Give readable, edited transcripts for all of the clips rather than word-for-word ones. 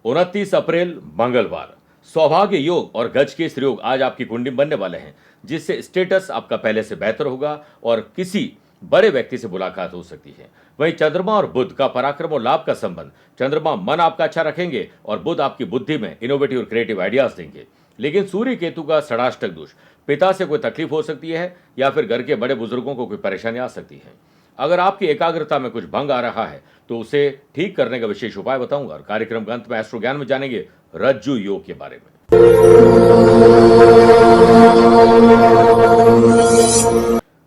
29 अप्रैल मंगलवार, सौभाग्य योग और गजकेसरी योग आज आपकी कुंडली में बनने वाले हैं, जिससे स्टेटस आपका पहले से बेहतर होगा और किसी बड़े व्यक्ति से मुलाकात हो सकती है। वहीं चंद्रमा और बुध का पराक्रम और लाभ का संबंध, चंद्रमा मन आपका अच्छा रखेंगे और बुध आपकी बुद्धि में इनोवेटिव और क्रिएटिव आइडियाज देंगे। लेकिन सूर्य केतु का षडाष्टक दोष, पिता से कोई तकलीफ हो सकती है या फिर घर के बड़े बुजुर्गों को कोई परेशानी आ सकती है। अगर आपकी एकाग्रता में कुछ भंग आ रहा है तो उसे ठीक करने का विशेष उपाय बताऊंगा और कार्यक्रम के अंत में एस्ट्रो ज्ञान में जानेंगे रज्जु योग के बारे में।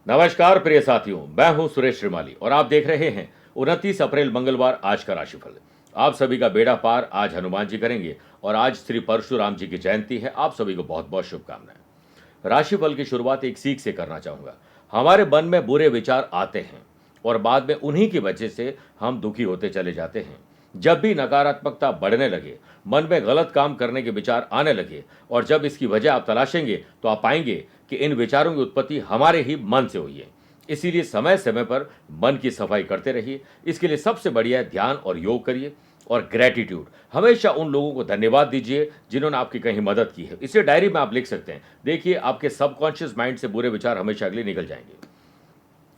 नमस्कार प्रिय साथियों, मैं हूं सुरेश श्रीमाली और आप देख रहे हैं 29 अप्रैल मंगलवार आज का राशिफल। आप सभी का बेड़ा पार आज हनुमान जी करेंगे और आज श्री परशुराम जी की जयंती है। आप सभी को बहुत बहुत शुभकामनाएं। राशिफल की शुरुआत एक सीख से करना चाहूंगा। हमारे मन में बुरे विचार आते हैं और बाद में उन्हीं की वजह से हम दुखी होते चले जाते हैं। जब भी नकारात्मकता बढ़ने लगे, मन में गलत काम करने के विचार आने लगे और जब इसकी वजह आप तलाशेंगे तो आप पाएंगे कि इन विचारों की उत्पत्ति हमारे ही मन से हुई है। इसीलिए समय समय पर मन की सफाई करते रहिए। इसके लिए सबसे बढ़िया है ध्यान और योग करिए और ग्रेटिट्यूड, हमेशा उन लोगों को धन्यवाद दीजिए जिन्होंने आपकी कहीं मदद की है। इसे डायरी में आप लिख सकते हैं। देखिए, आपके सबकॉन्शियस माइंड से बुरे विचार हमेशा अगले निकल जाएंगे।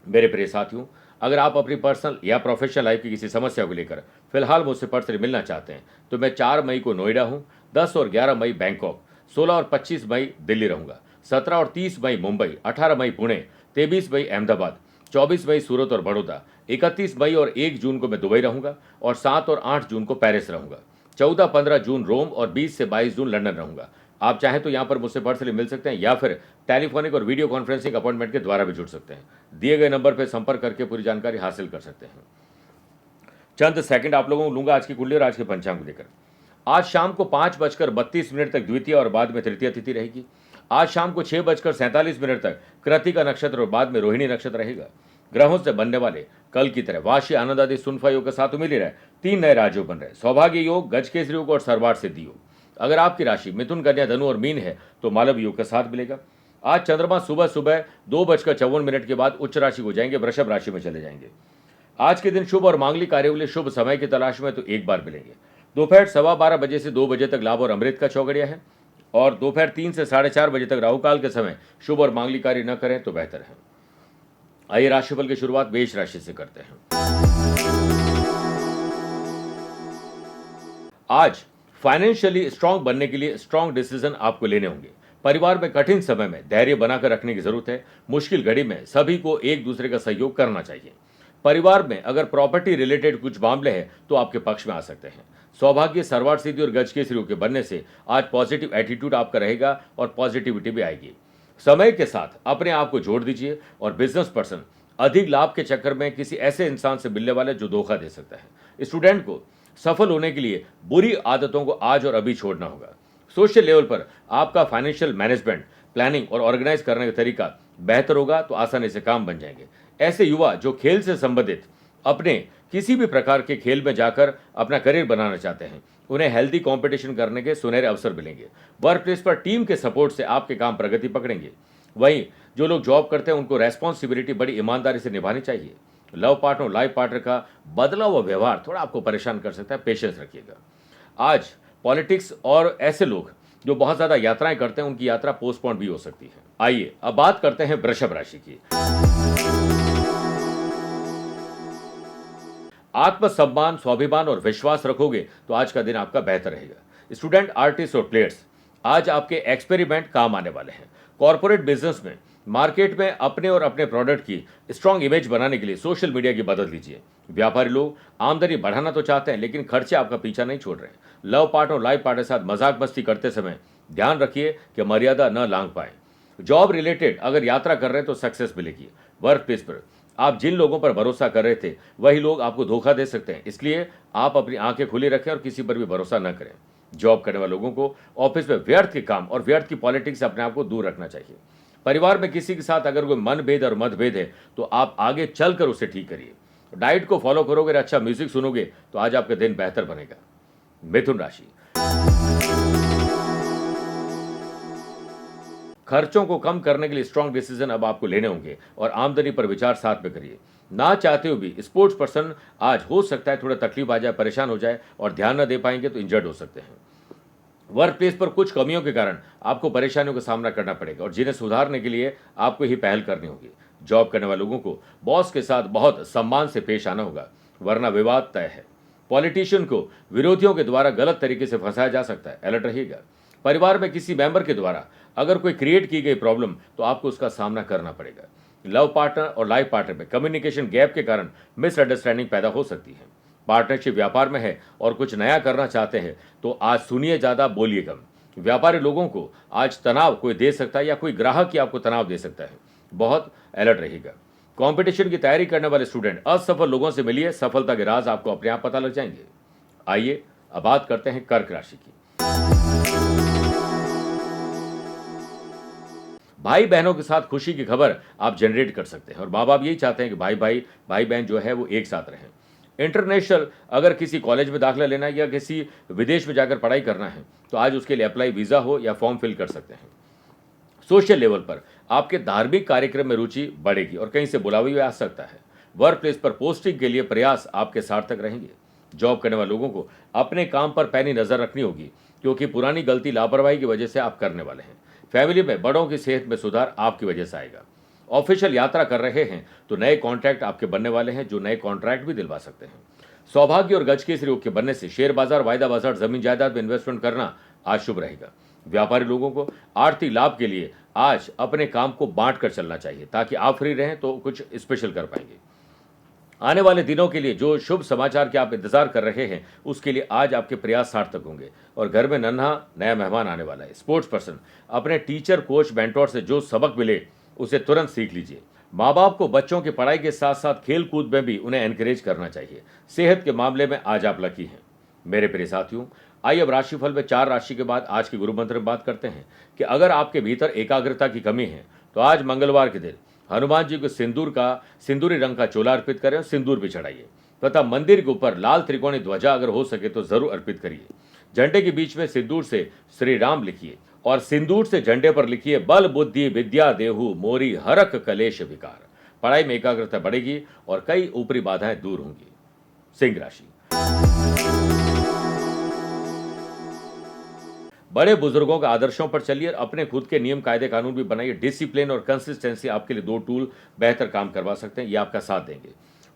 मेरे प्रिय साथियों, अगर आप अपनी पर्सनल या प्रोफेशनल लाइफ की किसी समस्या को लेकर फिलहाल मुझसे पर्सनली मिलना चाहते हैं तो मैं 4 मई को नोएडा हूं, 10 और 11 मई बैंकॉक, 16 और 25 मई दिल्ली रहूंगा, 17 और 30 मई मुंबई, 18 मई पुणे, 23 मई अहमदाबाद, 24 मई सूरत और बड़ौदा, 31 मई और 1 जून को मैं दुबई रहूंगा और 7 और 8 जून को पेरिस रहूंगा, 14-15 जून रोम और 20 से 22 जून लंदन रहूंगा। आप चाहें तो यहां पर मुझसे पर्सनली मिल सकते हैं या फिर टेलीफोनिक और वीडियो कॉन्फ्रेंसिंग अपॉइंटमेंट के द्वारा भी जुड़ सकते हैं। दिए गए नंबर पर संपर्क करके पूरी जानकारी हासिल कर सकते हैं। चंद सेकंड आप लोगों को लूंगा आज की कुंडली और आज के पंचांग को लेकर। आज शाम को 5:32 तक द्वितीय और बाद में तृतीय तिथि रहेगी। आज शाम को 6:47 तक कृतिका नक्षत्र और बाद में रोहिणी नक्षत्र रहेगा। ग्रहों से बनने वाले कल की तरह वाशी आनंद आदि सुनफा योग के साथ मिल रहे 3 नए राजयोग बन रहे, सौभाग्य योग, गजकेसरी योग और सर्वार्थ सिद्धि योग। अगर आपकी राशि मिथुन, कन्या, धनु और मीन है तो मालव योग का साथ मिलेगा। आज चंद्रमा सुबह सुबह 2:54 के बाद उच्च राशि को जाएंगे, वृषभ राशि में चले जाएंगे। आज के दिन शुभ और मांगलिक कार्यों के लिए शुभ समय की तलाश में तो एक बार मिलेंगे। दोपहर 12:15 बजे से 2 बजे तक लाभ और अमृत का चौगड़िया है और दोपहर 3 से 4:30 बजे तक राहु काल के समय शुभ और मांगलिक कार्य न करें तो बेहतर है। आइए राशिफल की शुरुआत मेष राशि से करते हैं। आज फाइनेंशियली स्ट्रांग बनने के लिए स्ट्रांग डिसीजन आपको लेने होंगे। परिवार में कठिन समय में धैर्य बनाकर रखने की जरूरत है। मुश्किल घड़ी में सभी को एक दूसरे का सहयोग करना चाहिए। परिवार में अगर प्रॉपर्टी रिलेटेड कुछ मामले हैं तो आपके पक्ष में आ सकते हैं। सौभाग्य, सर्वार्थ सिद्धि और गजकेसरी योग के बनने से आज पॉजिटिव एटीट्यूड आपका रहेगा और पॉजिटिविटी भी आएगी। समय के साथ अपने आप को जोड़ दीजिए और बिजनेस पर्सन अधिक लाभ के चक्कर में किसी ऐसे इंसान से मिलने वाले जो धोखा दे सकता है। स्टूडेंट को सफल होने के लिए बुरी आदतों को आज और अभी छोड़ना होगा। सोशल लेवल पर आपका फाइनेंशियल मैनेजमेंट, प्लानिंग और ऑर्गेनाइज करने का तरीका बेहतर होगा तो आसानी से काम बन जाएंगे। ऐसे युवा जो खेल से संबंधित अपने किसी भी प्रकार के खेल में जाकर अपना करियर बनाना चाहते हैं, उन्हें हेल्दी कंपटीशन करने के सुनहरे अवसर मिलेंगे। वर्क प्लेस पर टीम के सपोर्ट से आपके काम प्रगति पकड़ेंगे। वहीं जो लोग जॉब करते हैं उनको रेस्पॉन्सिबिलिटी बड़ी ईमानदारी से निभानी चाहिए। लव पार्टनर, लाइफ पार्टनर का बदला हुआ व्यवहार थोड़ा आपको परेशान कर सकता है, पेशेंस रखिएगा। आज पॉलिटिक्स और ऐसे लोग जो बहुत ज्यादा यात्राएं करते हैं उनकी यात्रा पोस्टपोन भी हो सकती है। आइए अब बात करते हैं वृषभ राशि की। आत्मसम्मान, स्वाभिमान और विश्वास रखोगे तो आज का दिन आपका बेहतर रहेगा। स्टूडेंट, आर्टिस्ट और प्लेयर्स, आज आपके एक्सपेरिमेंट काम आने वाले हैं। कॉर्पोरेट बिजनेस में मार्केट में अपने और अपने प्रोडक्ट की स्ट्रांग इमेज बनाने के लिए सोशल मीडिया की मदद लीजिए। व्यापारी लोग आमदनी बढ़ाना तो चाहते हैं लेकिन खर्चे आपका पीछा नहीं छोड़ रहे हैं। लव पार्टनर और लाइफ पार्टनर के साथ मजाक मस्ती करते समय ध्यान रखिए कि मर्यादा न लांघ पाए। जॉब रिलेटेड अगर यात्रा कर रहे हैं तो सक्सेस मिलेगी। वर्क प्लेस पर आप जिन लोगों पर भरोसा कर रहे थे वही लोग आपको धोखा दे सकते हैं, इसलिए आप अपनी आंखें खुली रखें और किसी पर भी भरोसा न करें। जॉब करने वाले लोगों को ऑफिस में व्यर्थ के काम और व्यर्थ की पॉलिटिक्स से अपने आप को दूर रखना चाहिए। परिवार में किसी के साथ अगर कोई मनभेद और मतभेद है तो आप आगे चलकर उसे ठीक करिए। डाइट को फॉलो करोगे, अच्छा म्यूजिक सुनोगे तो आज आपका दिन बेहतर बनेगा। मिथुन राशि, खर्चों को कम करने के लिए स्ट्रांग डिसीजन अब आपको लेने होंगे और आमदनी पर विचार साथ में करिए। ना चाहते हुए भी स्पोर्ट्स पर्सन आज हो सकता है थोड़ा तकलीफ आ जाए, परेशान हो जाए और ध्यान न दे पाएंगे तो इंजर्ड हो सकते हैं। वर्क प्लेस पर कुछ कमियों के कारण आपको परेशानियों का सामना करना पड़ेगा और जिन्हें सुधारने के लिए आपको ही पहल करनी होगी। जॉब करने वाले लोगों को बॉस के साथ बहुत सम्मान से पेश आना होगा, वरना विवाद तय है। पॉलिटिशियन को विरोधियों के द्वारा गलत तरीके से फंसाया जा सकता है, अलर्ट रहिएगा। परिवार में किसी मेंबर के द्वारा अगर कोई क्रिएट की गई प्रॉब्लम तो आपको उसका सामना करना पड़ेगा। लव पार्टनर और लाइफ पार्टनर में कम्युनिकेशन गैप के कारण मिसअंडरस्टैंडिंग पैदा हो सकती है। पार्टनरशिप व्यापार में है और कुछ नया करना चाहते हैं तो आज सुनिए ज़्यादा, बोलिए कम। व्यापारी लोगों को आज तनाव कोई दे सकता है या कोई ग्राहक ही आपको तनाव दे सकता है, बहुत अलर्ट रहिएगा। कंपटीशन की तैयारी करने वाले स्टूडेंट असफल लोगों से मिलिए, सफलता के राज आपको अपने आप पता लग जाएंगे। आइए अब बात करते हैं कर्क राशि की। भाई बहनों के साथ खुशी की खबर आप जनरेट कर सकते हैं और माँ बाप यही चाहते हैं कि भाई बहन जो है वो एक साथ रहें। इंटरनेशनल अगर किसी कॉलेज में दाखिला लेना है या किसी विदेश में जाकर पढ़ाई करना है तो आज उसके लिए अप्लाई वीज़ा हो या फॉर्म फिल कर सकते हैं। सोशल लेवल पर आपके धार्मिक कार्यक्रम में रुचि बढ़ेगी और कहीं से बुलावा भी आ सकता है। वर्क प्लेस पर पोस्टिंग के लिए प्रयास आपके सार्थक रहेंगे। जॉब करने वाले लोगों को अपने काम पर पैनी नजर रखनी होगी क्योंकि पुरानी गलती लापरवाही की वजह से आप करने वाले हैं। फैमिली में बड़ों की सेहत में सुधार आपकी वजह से आएगा। ऑफिशियल यात्रा कर रहे हैं तो नए कॉन्ट्रैक्ट आपके बनने वाले हैं जो नए कॉन्ट्रैक्ट भी दिलवा सकते हैं। सौभाग्य और गज केसरी योग के बनने से शेयर बाजार, वायदा बाजार, जमीन जायदाद में इन्वेस्टमेंट करना आज शुभ रहेगा। व्यापारी लोगों को आर्थिक लाभ के लिए आज अपने काम को बांट कर चलना चाहिए ताकि आप फ्री रहें तो कुछ स्पेशल कर पाएंगे। आने वाले दिनों के लिए जो शुभ समाचार के आप इंतजार कर रहे हैं उसके लिए आज आपके प्रयास सार्थक होंगे और घर में नन्हा नया मेहमान आने वाला है। स्पोर्ट्स पर्सन अपने टीचर, कोच, मेंटोर से जो सबक मिले उसे तुरंत सीख लीजिए। माँ बाप को बच्चों की पढ़ाई के साथ साथ खेल कूद में भी उन्हें एनकरेज करना चाहिए। सेहत के मामले में आज आप लकी हैं। मेरे प्रिय साथियों, आइए अब राशिफल में 4 राशि के बाद आज के गुरु मंत्र में बात करते हैं कि अगर आपके भीतर एकाग्रता की कमी है तो आज मंगलवार के दिन हनुमान जी को सिंदूरी रंग का चोला अर्पित करें और सिंदूर भी चढ़ाइए तथा मंदिर के ऊपर लाल त्रिकोणी ध्वजा अगर हो सके तो जरूर अर्पित करिए। झंडे के बीच में सिंदूर से श्री राम लिखिए और सिंदूर से झंडे पर लिखिए बल बुद्धि विद्या देहु मोरी हरक कलेश विकार। पढ़ाई में एकाग्रता बढ़ेगी और कई ऊपरी बाधाएं दूर होंगी। सिंह राशि, बड़े बुजुर्गों के आदर्शों पर चलिए और अपने खुद के नियम, कायदे, कानून भी बनाइए। डिसिप्लिन और कंसिस्टेंसी आपके लिए 2 टूल बेहतर काम करवा सकते हैं, ये आपका साथ देंगे।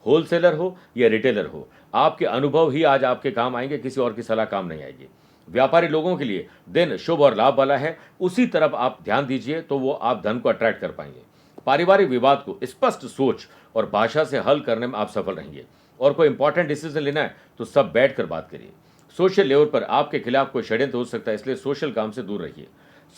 होलसेलर हो या रिटेलर हो, आपके अनुभव ही आज आपके काम आएंगे, किसी और की सलाह काम नहीं आएगी। व्यापारी लोगों के लिए दिन शुभ और लाभ वाला है, उसी तरफ आप ध्यान दीजिए तो वो आप धन को अट्रैक्ट कर पाएंगे। पारिवारिक विवाद को स्पष्ट सोच और भाषा से हल करने में आप सफल रहेंगे और कोई इंपॉर्टेंट डिसीजन लेना है तो सब बैठकर बात करिए। सोशल लेवल पर आपके खिलाफ कोई षड्यंत्र हो सकता है, इसलिए सोशल काम से दूर रहिए।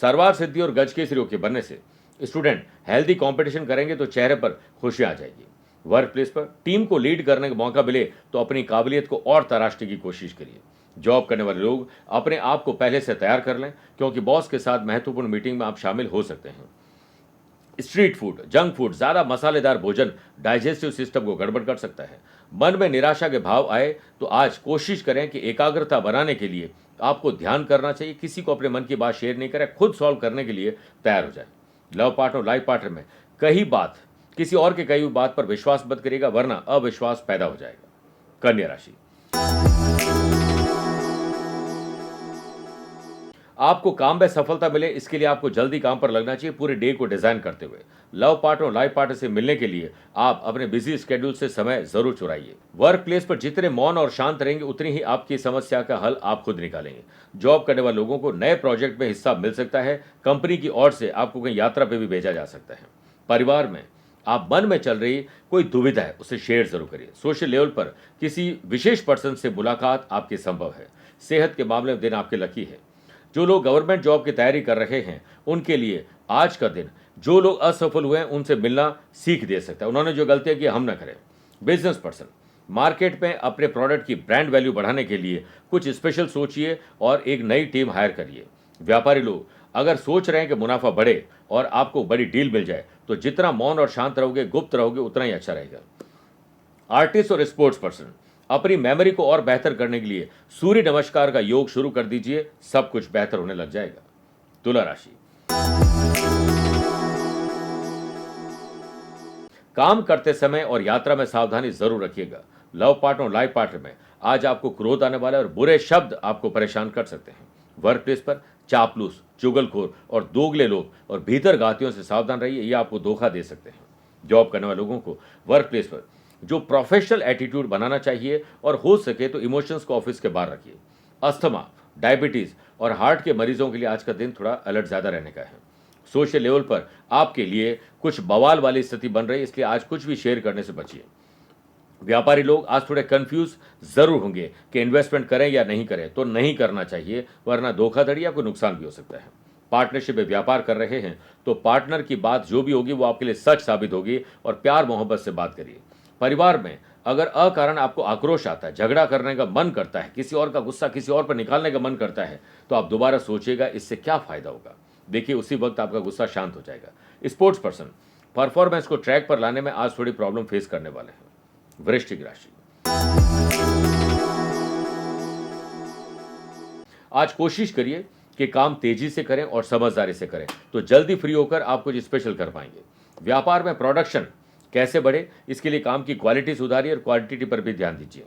सर्वार सिद्धि और गज केसरी योग के बनने से स्टूडेंट हेल्दी कंपटीशन करेंगे तो चेहरे पर खुशियां आ जाएगी। वर्क प्लेस पर टीम को लीड करने का मौका मिले तो अपनी काबिलियत को और तराशने की कोशिश करिए। जॉब करने वाले लोग अपने आप को पहले से तैयार कर लें क्योंकि बॉस के साथ महत्वपूर्ण मीटिंग में आप शामिल हो सकते हैं। स्ट्रीट फूड, जंक फूड, ज्यादा मसालेदार भोजन डाइजेस्टिव सिस्टम को गड़बड़ कर सकता है। मन में निराशा के भाव आए तो आज कोशिश करें कि एकाग्रता बनाने के लिए आपको ध्यान करना चाहिए। किसी को अपने मन की बात शेयर नहीं करें, खुद सॉल्व करने के लिए तैयार हो जाए। लव पार्टनर, लाइफ पार्टनर में किसी और के कही हुई बात पर विश्वास मत करिएगा वरना अविश्वास पैदा हो जाएगा। कन्या राशि, आपको काम में सफलता मिले इसके लिए आपको जल्दी काम पर लगना चाहिए पूरे डे को डिजाइन करते हुए। लव पार्टनर और लाइफ पार्टनर से मिलने के लिए आप अपने बिजी स्केड्यूल से समय जरूर चुराइए। वर्क प्लेस पर जितने मौन और शांत रहेंगे उतनी ही आपकी समस्या का हल आप खुद निकालेंगे। जॉब करने वाले लोगों को नए प्रोजेक्ट में हिस्सा मिल सकता है। कंपनी की ओर से आपको कहीं यात्रा पर भी भेजा जा सकता है। परिवार में आप मन में चल रही कोई दुविधा है उसे शेयर जरूर करिए। सोशल लेवल पर किसी विशेष पर्सन से मुलाकात आपकी संभव है। सेहत के मामले में दिन आपके लकी है। जो लोग गवर्नमेंट जॉब की तैयारी कर रहे हैं उनके लिए आज का दिन जो लोग असफल हुए हैं उनसे मिलना सीख दे सकता है। उन्होंने जो गलतियां की हम ना करें। बिजनेस पर्सन मार्केट में अपने प्रोडक्ट की ब्रांड वैल्यू बढ़ाने के लिए कुछ स्पेशल सोचिए और एक नई टीम हायर करिए। व्यापारी लोग अगर सोच रहे हैं कि मुनाफा बढ़े और आपको बड़ी डील मिल जाए तो जितना मौन और शांत रहोगे, गुप्त रहोगे, उतना ही अच्छा रहेगा। आर्टिस्ट और स्पोर्ट्स पर्सन अपनी मेमोरी को और बेहतर करने के लिए सूर्य नमस्कार का योग शुरू कर दीजिए, सब कुछ बेहतर होने लग जाएगा। तुला राशि, काम करते समय और यात्रा में सावधानी जरूर रखिएगा। लव पार्टनर और लाइफ पार्टनर में आज आपको क्रोध आने वाला है और बुरे शब्द आपको परेशान कर सकते हैं। वर्क प्लेस पर चापलूस, चुगलखोर और दोगले लोग और भीतरघातियों से सावधान रहिए, ये आपको धोखा दे सकते हैं। जॉब करने वाले लोगों को वर्क प्लेस पर जो प्रोफेशनल एटीट्यूड बनाना चाहिए और हो सके तो इमोशंस को ऑफिस के बाहर रखिए। अस्थमा, डायबिटीज और हार्ट के मरीजों के लिए आज का दिन थोड़ा अलर्ट ज्यादा रहने का है। सोशल लेवल पर आपके लिए कुछ बवाल वाली स्थिति बन रही है, इसलिए आज कुछ भी शेयर करने से बचिए। व्यापारी लोग आज थोड़े कंफ्यूज जरूर होंगे कि इन्वेस्टमेंट करें या नहीं करें, तो नहीं करना चाहिए, वरना धोखाधड़ी या कोई नुकसान भी हो सकता है। पार्टनरशिप में व्यापार कर रहे हैं तो पार्टनर की बात जो भी होगी वो आपके लिए सच साबित होगी और प्यार मोहब्बत से बात करिए। परिवार में अगर अकारण आपको आक्रोश आता है, झगड़ा करने का मन करता है, किसी और का गुस्सा किसी और पर निकालने का मन करता है, तो आप दोबारा सोचिएगा इससे क्या फायदा होगा। देखिए उसी वक्त आपका गुस्सा शांत हो जाएगा। स्पोर्ट्स पर्सन परफॉर्मेंस को ट्रैक पर लाने में आज थोड़ी प्रॉब्लम फेस करने वाले हैं। वृश्चिक राशि, आज कोशिश करिए कि काम तेजी से करें और समझदारी से करें, तो जल्दी फ्री होकर आप कुछ स्पेशल कर पाएंगे। व्यापार में प्रोडक्शन कैसे बढ़े, इसके लिए काम की क्वालिटी सुधारिए और क्वांटिटी पर भी ध्यान दीजिए।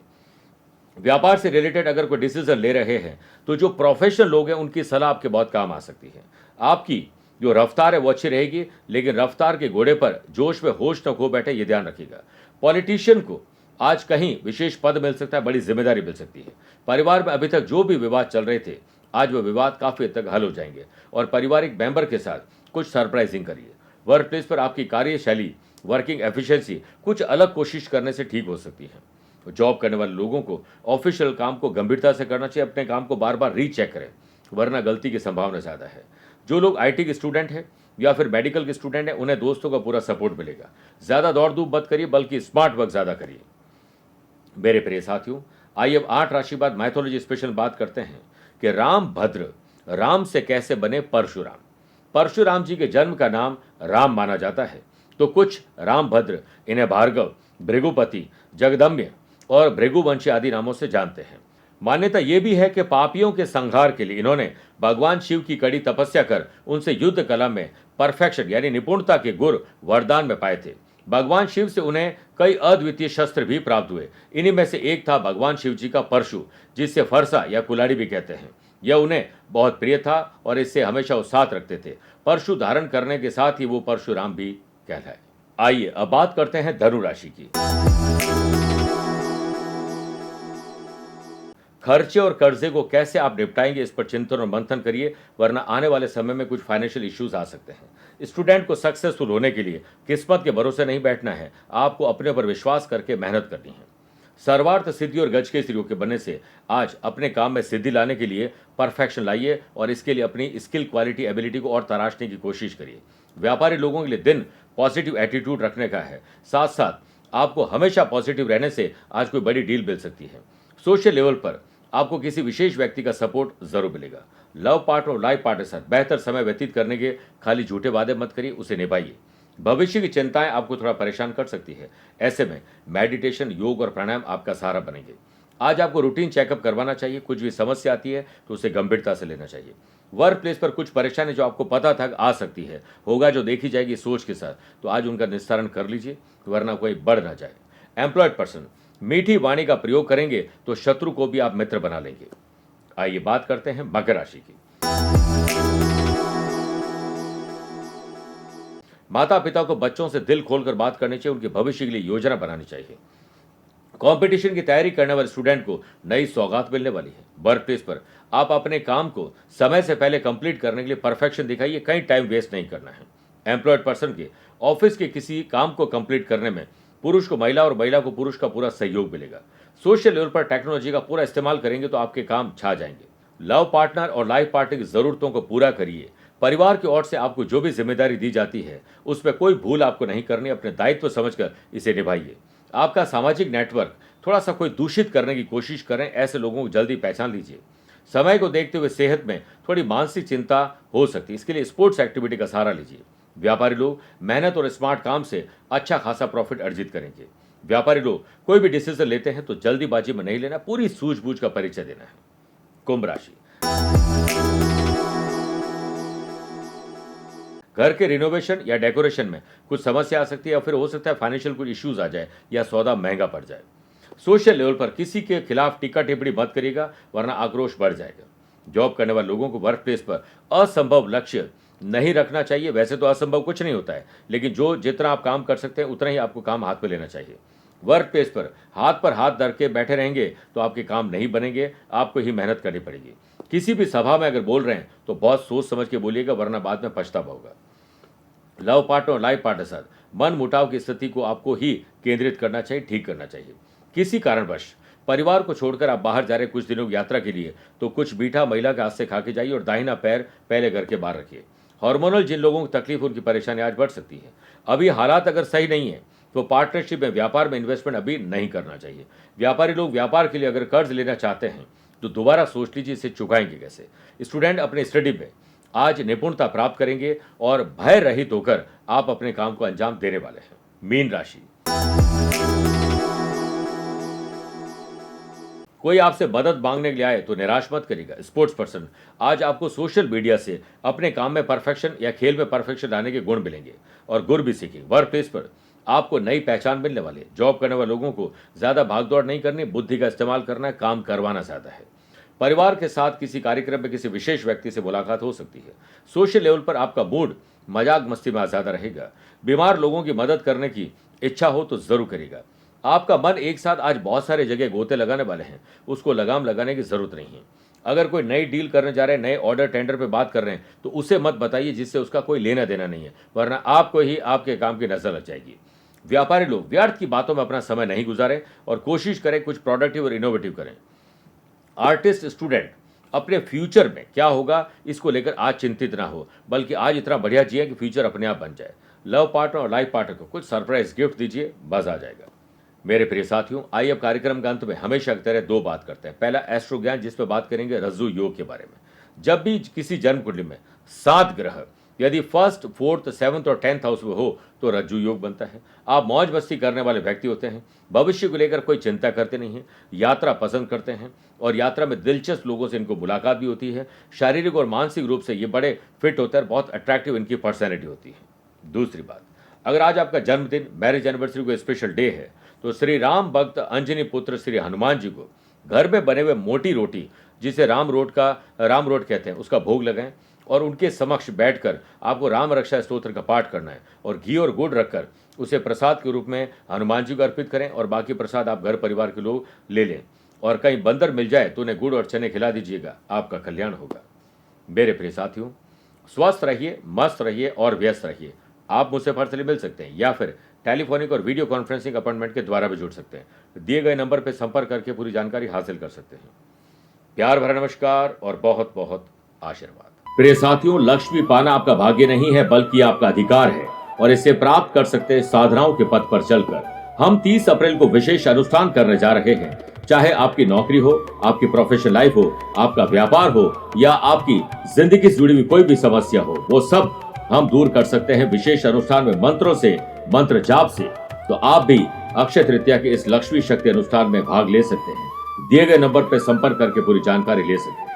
व्यापार से रिलेटेड अगर कोई डिसीजन ले रहे हैं तो जो प्रोफेशनल लोग हैं उनकी सलाह आपके बहुत काम आ सकती है। आपकी जो रफ्तार है वो अच्छी रहेगी, लेकिन रफ्तार के घोड़े पर जोश में होश न खो बैठे, ये ध्यान रखिएगा। पॉलिटिशियन को आज कहीं विशेष पद मिल सकता है, बड़ी जिम्मेदारी मिल सकती है। परिवार में अभी तक जो भी विवाद चल रहे थे आज वह विवाद काफी हद तक हल हो जाएंगे और पारिवारिक मेंबर के साथ कुछ सरप्राइजिंग करिए। वर्क प्लेस पर आपकी कार्यशैली, वर्किंग एफिशिएंसी कुछ अलग कोशिश करने से ठीक हो सकती है। जॉब करने वाले लोगों को ऑफिशियल काम को गंभीरता से करना चाहिए, अपने काम को बार बार रीचेक करें, वरना गलती की संभावना ज्यादा है। जो लोग आईटी के स्टूडेंट हैं या फिर मेडिकल के स्टूडेंट हैं, उन्हें दोस्तों का पूरा सपोर्ट मिलेगा। ज्यादा दौड़ धूप मत करिए, बल्कि स्मार्ट वर्क ज्यादा करिए। मेरे प्रिय साथियों, आइए अब 8 राशि बाद माइथोलॉजी स्पेशल बात करते हैं कि राम भद्र राम से कैसे बने परशुराम। परशुराम जी के जन्म का नाम राम माना जाता है, तो कुछ रामभद्र इन्हें भार्गव, भृगुपति, जगदम्य और भृगुवंशी आदि नामों से जानते हैं। मान्यता यह भी है कि पापियों के संहार के लिए इन्होंने भगवान शिव की कड़ी तपस्या कर उनसे युद्ध कला में परफेक्शन यानी निपुणता के गुर वरदान में पाए थे। भगवान शिव से उन्हें कई अद्वितीय शस्त्र भी प्राप्त हुए। इन्हीं में से एक था भगवान शिव जी का परशु, जिससे फरसा या कुलाड़ी भी कहते हैं। यह उन्हें बहुत प्रिय था और इससे हमेशा वो साथ रखते थे। परशु धारण करने के साथ ही वो परशुराम भी कहलाए। आइए अब बात करते हैं धनु राशि की। खर्चे और कर्जे को कैसे आप निपटाएंगे, इस पर चिंतन और मंथन करिए, वरना आने वाले समय में कुछ फाइनेंशियल इश्यूज आ सकते हैं। स्टूडेंट को सक्सेसफुल होने के लिए किस्मत के भरोसे नहीं बैठना है, आपको अपने पर विश्वास करके मेहनत करनी है। सर्वार्थ सिद्धि और गज के योग के बनने से आज अपने काम में सिद्धि लाने के लिए परफेक्शन लाइए और इसके लिए अपनी स्किल, क्वालिटी, एबिलिटी को और तराशने की कोशिश करिए। व्यापारी लोगों के लिए दिन पॉजिटिव एटीट्यूड रखने का है, साथ साथ आपको हमेशा पॉजिटिव रहने से आज कोई बड़ी डील मिल सकती है। सोशल लेवल पर आपको किसी विशेष व्यक्ति का सपोर्ट जरूर मिलेगा। लव पार्टनर और लाइफ पार्टनर के साथ बेहतर समय व्यतीत करने के खाली झूठे वादे मत करिए, उसे निभाइए। भविष्य की चिंताएं आपको थोड़ा परेशान कर सकती है, ऐसे में मेडिटेशन, योग और प्राणायाम आपका सहारा बनेंगे। आज आपको रूटीन चेकअप करवाना चाहिए। कुछ भी समस्या आती है तो उसे गंभीरता से लेना चाहिए। वर्क प्लेस पर कुछ परेशानी जो आपको पता था आ सकती है, होगा जो देखी जाएगी सोच के साथ, तो आज उनका निस्तारण कर लीजिए, वरना कोई बढ़ ना जाए। एम्प्लॉयड पर्सन मीठी वाणी का प्रयोग करेंगे तो शत्रु को भी आप मित्र बना लेंगे। आइए बात करते हैं मकर राशि की। माता पिता को बच्चों से दिल खोलकर बात करनी चाहिए, उनके भविष्य के लिए योजना बनानी चाहिए। कंपटीशन की तैयारी करने वाले स्टूडेंट को नई सौगात मिलने वाली है। वर्क प्लेस पर आप अपने काम को समय से पहले कंप्लीट करने के लिए परफेक्शन दिखाइए, कहीं टाइम वेस्ट नहीं करना है। एम्प्लॉयड पर्सन के ऑफिस के किसी काम को कंप्लीट करने में पुरुष को महिला और महिला को पुरुष का पूरा सहयोग मिलेगा। सोशल लेवल पर टेक्नोलॉजी का पूरा इस्तेमाल करेंगे तो आपके काम छा जाएंगे। लव पार्टनर और लाइफ पार्टनर की जरूरतों को पूरा करिए। परिवार की ओर से आपको जो भी जिम्मेदारी दी जाती है उसमें कोई भूल आपको नहीं करनी, अपने दायित्व समझकर इसे निभाइए। आपका सामाजिक नेटवर्क थोड़ा सा कोई दूषित करने की कोशिश करें, ऐसे लोगों को जल्दी पहचान लीजिए। समय को देखते हुए सेहत में थोड़ी मानसिक चिंता हो सकती है, इसके लिए स्पोर्ट्स एक्टिविटी का सहारा लीजिए। व्यापारी लोग मेहनत और स्मार्ट काम से अच्छा खासा प्रॉफिट अर्जित करेंगे। व्यापारी लोग कोई भी डिसीजन लेते हैं तो जल्दीबाजी में नहीं लेना, पूरी सूझबूझ का परिचय देना है। कुंभ राशि, घर के रिनोवेशन या डेकोरेशन में कुछ समस्या आ सकती है, या फिर हो सकता है फाइनेंशियल कुछ इश्यूज आ जाए या सौदा महंगा पड़ जाए। सोशल लेवल पर किसी के खिलाफ टीका टिप्पणी मत करिएगा, वरना आक्रोश बढ़ जाएगा। जॉब करने वाले लोगों को वर्क प्लेस पर असंभव लक्ष्य नहीं रखना चाहिए। वैसे तो असंभव कुछ नहीं होता है, लेकिन जो जितना आप काम कर सकते हैं उतना ही आपको काम हाथ में लेना चाहिए। वर्क प्लेस पर हाथ धर के बैठे रहेंगे तो आपके काम नहीं बनेंगे, आपको ही मेहनत करनी पड़ेगी। किसी भी सभा में अगर बोल रहे हैं तो बहुत सोच समझ के बोलिएगा, वरना बाद में पछतावा होगा। लव पार्टनर और लाइफ पार्टनर साथ मन मुटाव की स्थिति को आपको ही केंद्रित करना चाहिए, ठीक करना चाहिए। किसी कारणवश परिवार को छोड़कर आप बाहर जा रहे कुछ दिनों की यात्रा के लिए, तो कुछ मीठा महिला के हाथ से खा के जाइए और दाहिना पैर पहले घर के बाहर रखिए। हार्मोनल जिन लोगों को तकलीफ, उनकी परेशानी आज बढ़ सकती है। अभी हालात अगर सही नहीं है तो पार्टनरशिप में, व्यापार में इन्वेस्टमेंट अभी नहीं करना चाहिए। व्यापारी लोग व्यापार के लिए अगर कर्ज लेना चाहते हैं तो दोबारा सोच लीजिए इसे चुकाएंगे कैसे। स्टूडेंट अपने स्टडी में आज निपुणता प्राप्त करेंगे और भय रहित होकर आप अपने काम को अंजाम देने वाले हैं। मीन राशि, कोई आपसे मदद मांगने के लिए आए तो निराश मत करिएगा। स्पोर्ट्स पर्सन, आज आपको सोशल मीडिया से अपने काम में परफेक्शन या खेल में परफेक्शन लाने के गुण मिलेंगे और गुर भी सीखेंगे। वर्क प्लेस पर आपको नई पहचान मिलने वाली है। जॉब करने वाले लोगों को ज्यादा भागदौड़ नहीं करनी, बुद्धि का इस्तेमाल करना है, काम करवाना ज्यादा है। परिवार के साथ किसी कार्यक्रम में किसी विशेष व्यक्ति से मुलाकात हो सकती है। सोशल लेवल पर आपका मूड मजाक मस्ती में ज्यादा रहेगा। बीमार लोगों की मदद करने की इच्छा हो तो जरूर करेगा। आपका मन एक साथ आज बहुत सारे जगह गोते लगाने वाले हैं, उसको लगाम लगाने की जरूरत नहीं है। अगर कोई नई डील करने जा रहे हैं, नए ऑर्डर टेंडर पे बात कर रहे हैं, तो उसे मत बताइए जिससे उसका कोई लेना देना नहीं है, वरना आपको ही आपके काम की नजर लग जाएगी। व्यापारी लोग व्यर्थ की बातों में अपना समय नहीं गुजारें और कोशिश करें कुछ प्रोडक्टिव और इनोवेटिव करें। आर्टिस्ट स्टूडेंट, अपने फ्यूचर में क्या होगा इसको लेकर आज चिंतित ना हो, बल्कि आज इतना बढ़िया जिए कि फ्यूचर अपने आप बन जाए। लव पार्टनर और लाइफ पार्टनर को कुछ सरप्राइज गिफ्ट दीजिए, मजा आ जाएगा। मेरे प्रिय साथियों, आइए अब कार्यक्रम के अंत में हमेशा की तरह दो बात करते हैं। पहला एस्ट्रो ज्ञान, जिसमें बात करेंगे रज्जु योग के बारे में। जब भी किसी जन्म कुंडली में 7 ग्रह यदि फर्स्ट, फोर्थ, 7th और 10th हाउस में हो तो रज्जु योग बनता है। आप मौज मस्ती करने वाले व्यक्ति होते हैं, भविष्य को लेकर कोई चिंता करते नहीं हैं, यात्रा पसंद करते हैं और यात्रा में दिलचस्प लोगों से इनको मुलाकात भी होती है। शारीरिक और मानसिक रूप से ये बड़े फिट होते हैं, बहुत अट्रैक्टिव इनकी पर्सनैलिटी होती है। दूसरी बात, अगर आज आपका जन्मदिन, मैरिज एनिवर्सरी को स्पेशल डे है, तो श्री राम भक्त अंजनी पुत्र श्री हनुमान जी को घर में बने हुए मोटी रोटी, जिसे राम रोट कहते हैं, उसका भोग लगाएं और उनके समक्ष बैठकर आपको राम रक्षा स्तोत्र का पाठ करना है और घी और गुड़ रखकर उसे प्रसाद के रूप में हनुमान जी को अर्पित करें और बाकी प्रसाद आप घर परिवार के लोग ले लें। और कहीं बंदर मिल जाए तो उन्हें गुड़ और चने खिला दीजिएगा, आपका कल्याण होगा। मेरे प्रिय साथियों, स्वस्थ रहिए, मस्त रहिए और व्यस्त रहिए। आप मुझसे पर्सनली मिल सकते हैं या फिर टेलीफोनिक और वीडियो कॉन्फ्रेंसिंग अपॉइंटमेंट के द्वारा भी जुड़ सकते हैं। दिए गए नंबर पर संपर्क करके पूरी जानकारी हासिल कर सकते हैं। प्यार भरा नमस्कार और बहुत बहुत आशीर्वाद। प्रिय साथियों, लक्ष्मी पाना आपका भाग्य नहीं है बल्कि आपका अधिकार है और इसे प्राप्त कर सकते हैं साधनाओं के पथ पर चलकर। हम 30 अप्रैल को विशेष अनुष्ठान करने जा रहे हैं। चाहे आपकी नौकरी हो, आपकी प्रोफेशनल लाइफ हो, आपका व्यापार हो या आपकी जिंदगी से जुड़ी हुई कोई भी समस्या हो, वो सब हम दूर कर सकते हैं विशेष अनुष्ठान में, मंत्रों से, मंत्र जाप से। तो आप भी अक्षय तृतीया के इस लक्ष्मी शक्ति अनुष्ठान में भाग ले सकते हैं। दिए गए नंबर पर संपर्क करके पूरी जानकारी ले सकते हैं।